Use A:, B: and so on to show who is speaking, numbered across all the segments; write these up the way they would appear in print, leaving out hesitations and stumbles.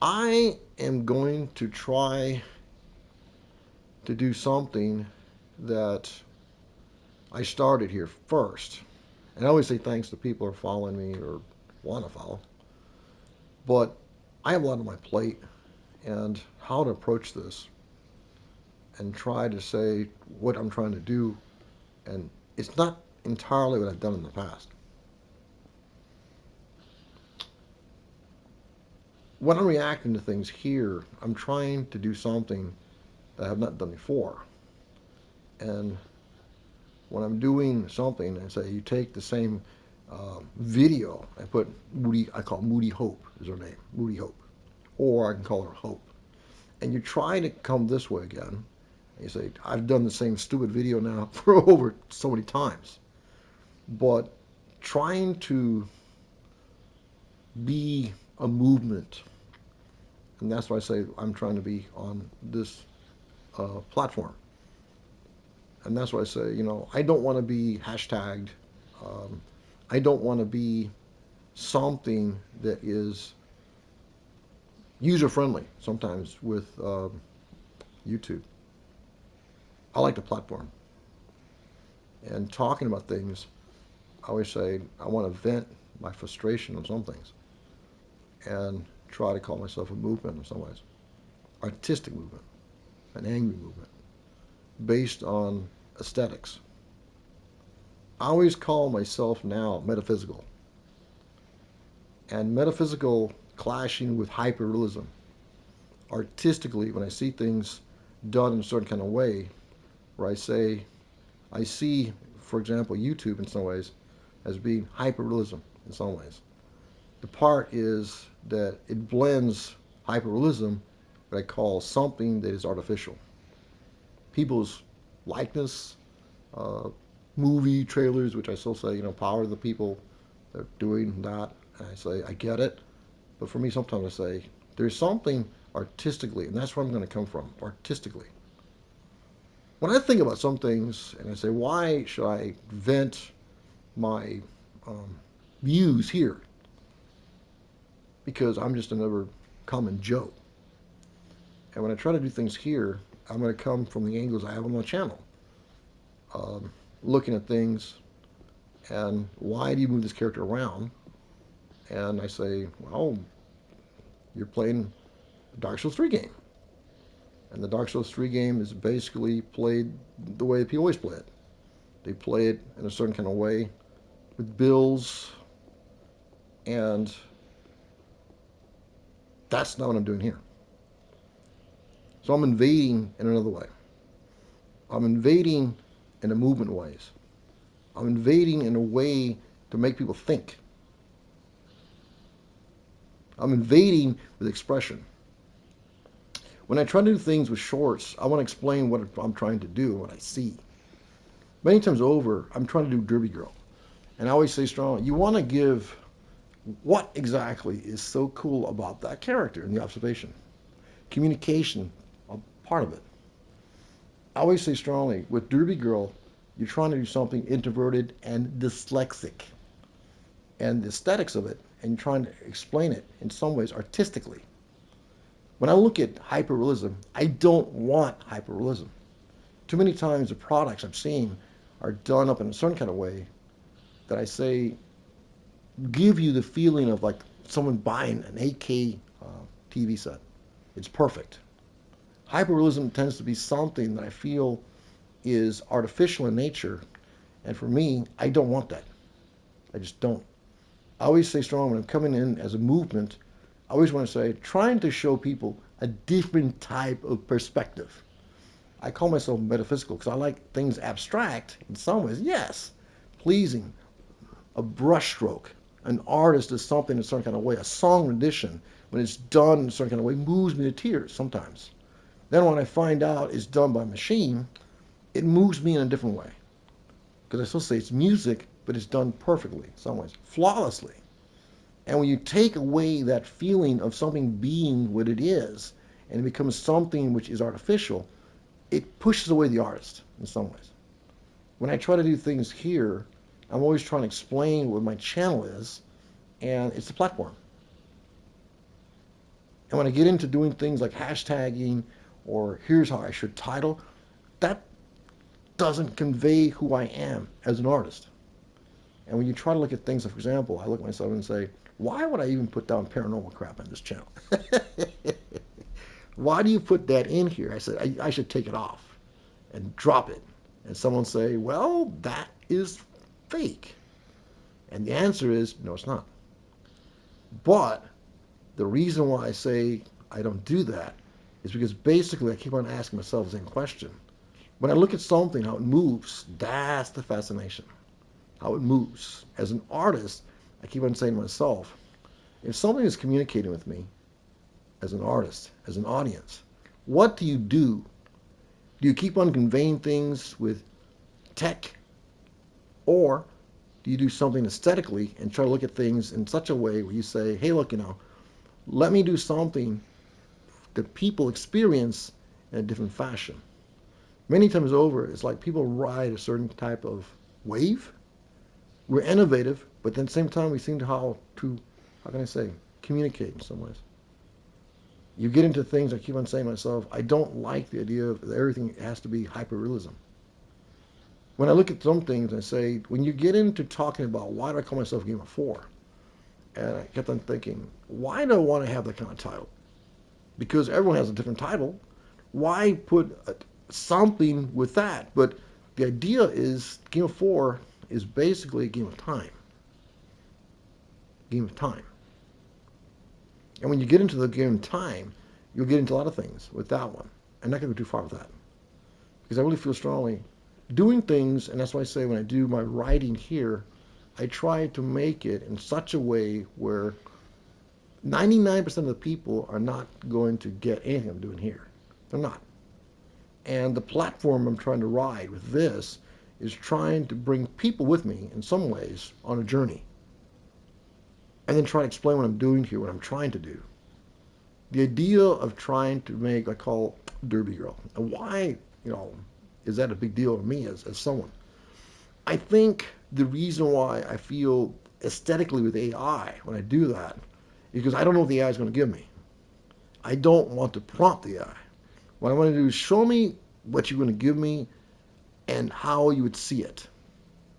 A: I am going to try to do something that I started here first. And I always say thanks to people who are following me or want to follow. But I have a lot on my plate and how to approach this and try to say what I'm trying to do. And it's not entirely what I've done in the past. When I'm reacting to things here, I'm trying to do something that I have not done before. And when I'm doing something, I say you take the same video. I put Moody. I call Moody Hope is her name, Moody Hope, or I can call her Hope. And you try to come this way again. And you say I've done the same stupid video now for over so many times, but trying to be a movement, and that's why I say I'm trying to be on this platform. And that's why I say, I don't want to be hashtagged. Um, I don't want to be something that is user friendly sometimes with YouTube. I like the platform. And talking about things, I always say I want to vent my frustration on some things and try to call myself a movement in some ways. Artistic movement, an angry movement, based on aesthetics. I always call myself now metaphysical. And metaphysical clashing with hyperrealism. Artistically, when I see things done in a certain kind of way, where I see, for example, YouTube in some ways as being hyperrealism in some ways. The part is that it blends hyperrealism, what I call something that is artificial. People's likeness, uh, movie trailers, which I still say, power of the people that are doing that. And I say, I get it. But for me, sometimes I say, there's something artistically, and that's where I'm going to come from, artistically. When I think about some things and I say, why should I vent my um, views here? Because I'm just another common Joe. And when I try to do things here, I'm going to come from the angles I have on my channel, um, looking at things and why do you move this character around? And I say, well, you're playing the Dark Souls 3 game. And the Dark Souls 3 game is basically played the way people always play it. They play it in a certain kind of way with bills, and that's not what I'm doing here. So I'm invading in another way. I'm invading in a movement ways. I'm invading in a way to make people think. I'm invading with expression. When I try to do things with shorts, I want to explain what I'm trying to do, what I see. Many times over, I'm trying to do Derby Girl. And I always say strongly, you want to give what exactly is so cool about that character in the observation. Communication, a part of it. I always say strongly, with Derby Girl, you're trying to do something introverted and dyslexic. And the aesthetics of it, and you're trying to explain it in some ways artistically. When I look at hyperrealism, I don't want hyperrealism. Too many times the products I'm seeing are done up in a certain kind of way that I say give you the feeling of like someone buying an 8K TV set. It's perfect. Hyperrealism tends to be something that I feel is artificial in nature, and for me, I don't want that. I just don't. I always say strong when I'm coming in as a movement, I always want to say trying to show people a different type of perspective. I call myself metaphysical because I like things abstract in some ways, yes, pleasing, a brushstroke. An artist does something in a certain kind of way. A song rendition, when it's done in a certain kind of way, moves me to tears sometimes. Then when I find out it's done by machine, it moves me in a different way. Because I still say it's music, but it's done perfectly in some ways, flawlessly. And when you take away that feeling of something being what it is, and it becomes something which is artificial, it pushes away the artist in some ways. When I try to do things here, I'm always trying to explain what my channel is, and it's the platform. And when I get into doing things like hashtagging or here's how I should title, that doesn't convey who I am as an artist. And when you try to look at things, like, for example, I look at myself and say, why would I even put down paranormal crap on this channel? Why do you put that in here? I said, I should take it off and drop it. And someone say, well, that is fake. And the answer is, no, it's not. But the reason why I say I don't do that is because basically I keep on asking myself the same question. When I look at something, how it moves, that's the fascination. How it moves. As an artist, I keep on saying to myself, if something is communicating with me as an artist, as an audience, what do you do? Do you keep on conveying things with tech, or do you do something aesthetically and try to look at things in such a way where you say, hey, look, let me do something that people experience in a different fashion. Many times over, it's like people ride a certain type of wave. We're innovative, but then at the same time, we seem to how can I say, communicate in some ways. You get into things, I keep on saying to myself, I don't like the idea of everything has to be hyperrealism. When I look at some things, I say, when you get into talking about why do I call myself Game of Four, and I kept on thinking, why do I want to have that kind of title? Because everyone has a different title. Why put something with that? But the idea is Game of Four is basically a game of time. Game of time. And when you get into the game of time, you'll get into a lot of things with that one. I'm not going to go too far with that. Because I really feel strongly doing things, and that's why I say when I do my writing here, I try to make it in such a way where 99% of the people are not going to get anything I'm doing here. They're not. And the platform I'm trying to ride with this is trying to bring people with me in some ways on a journey. And then try to explain what I'm doing here, what I'm trying to do. The idea of trying to make, I call Derby Girl. And why, is that a big deal to me as someone? I think the reason why I feel aesthetically with AI when I do that is because I don't know what the AI is going to give me. I don't want to prompt the AI. What I want to do is show me what you're going to give me and how you would see it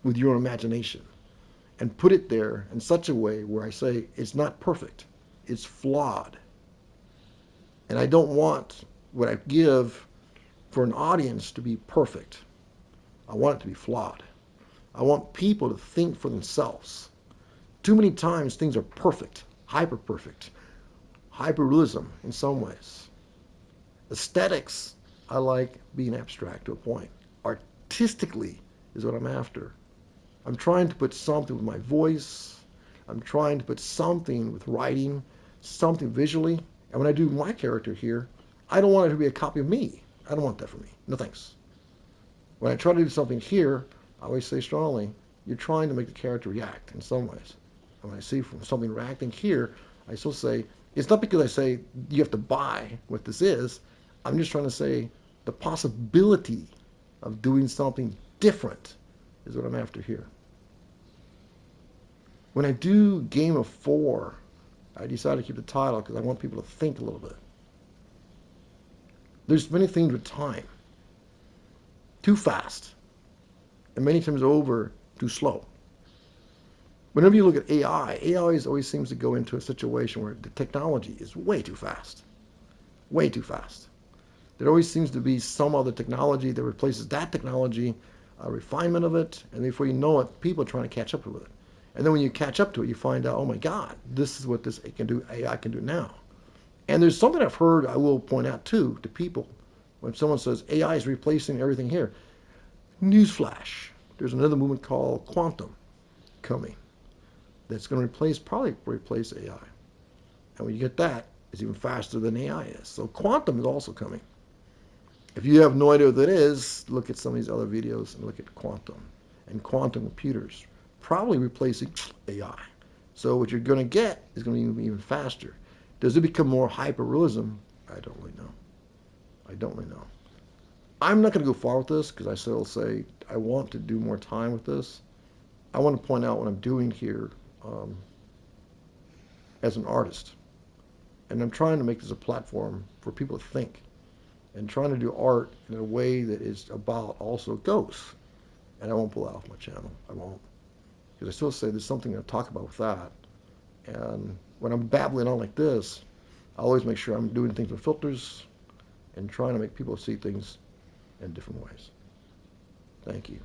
A: with your imagination, and put it there in such a way where I say it's not perfect, it's flawed. And I don't want what I give for an audience to be perfect. I want it to be flawed. I want people to think for themselves. Too many times things are perfect, hyper perfect, hyperrealism in some ways. Aesthetics, I like being abstract to a point. Artistically is what I'm after. I'm trying to put something with my voice. I'm trying to put something with writing, something visually. And when I do my character here, I don't want it to be a copy of me. I don't want that for me. No thanks. When I try to do something here, I always say strongly, you're trying to make the character react in some ways. And when I see from something reacting here, I still say, it's not because I say you have to buy what this is. I'm just trying to say the possibility of doing something different is what I'm after here. When I do Game of Four, I decided to keep the title because I want people to think a little bit. There's many things with time. Too fast. And many times over, too slow. Whenever you look at AI, AI always seems to go into a situation where the technology is way too fast. Way too fast. There always seems to be some other technology that replaces that technology, a refinement of it, and before you know it, people are trying to catch up with it. And then when you catch up to it, you find out, oh my God, this is what this AI can do now. And there's something I've heard I will point out too to people when someone says AI is replacing everything here. Newsflash. There's another movement called quantum coming that's going to probably replace AI. And when you get that, it's even faster than AI is. So quantum is also coming. If you have no idea what that is, look at some of these other videos and look at quantum and quantum computers probably replacing AI. So what you're going to get is going to be even faster. Does it become more hyperrealism? I don't really know. I don't really know. I'm not going to go far with this because I still say I want to do more time with this. I want to point out what I'm doing here as an artist. And I'm trying to make this a platform for people to think and trying to do art in a way that is about also ghosts. And I won't pull that off my channel. I won't. Because I still say there's something to talk about with that. And when I'm babbling on like this, I always make sure I'm doing things with filters and trying to make people see things in different ways. Thank you.